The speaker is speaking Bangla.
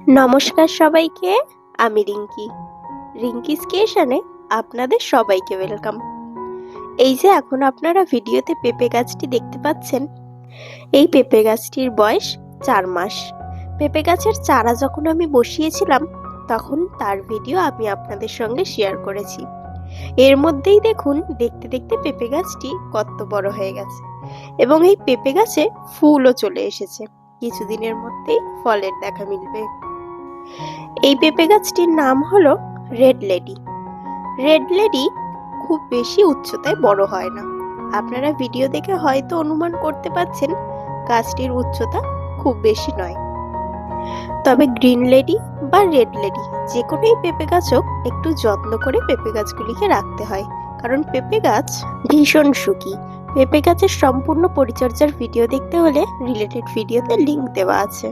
নমস্কার সবাইকে, আমি রিঙ্কিস ক্রিয়েশনে আপনাদের সবাইকে ওয়েলকাম। এই যে এখন আপনারা ভিডিওতে পেঁপে গাছটি দেখতে পাচ্ছেন, এই পেঁপে গাছটির বয়স 4 মাস। পেঁপে গাছের চারা যখন আমি বসিয়েছিলাম তখন তার ভিডিও আমি আপনাদের সঙ্গে শেয়ার করেছি। এর মধ্যেই দেখুন দেখতে দেখতে পেঁপে গাছটি কত বড় হয়ে গেছে এবং এই পেঁপে গাছে ফুলও চলে এসেছে। কিছুদিনের মধ্যেই ফলের দেখা মিলবে। এই পেঁপে গাছটির নাম হলো রেড লেডি। রেড লেডি খুব বেশি উচ্চতায় বড় হয় না। আপনারা ভিডিও দেখে হয়তো অনুমান করতে পারছেন গাছটির উচ্চতা খুব বেশি নয়। তবে গ্রিন লেডি বা রেড লেডি যে কোনোই পেঁপে গাছ হোক, একটু যত্ন করে পেঁপে গাছগুলিকে রাখতে হয়, কারণ পেঁপে গাছ ভীষণ সুখী। পেঁপে গাছের সম্পূর্ণ পরিচর্যার ভিডিও দেখতে হলে রিলেটেড ভিডিওতে লিংক দেওয়া আছে।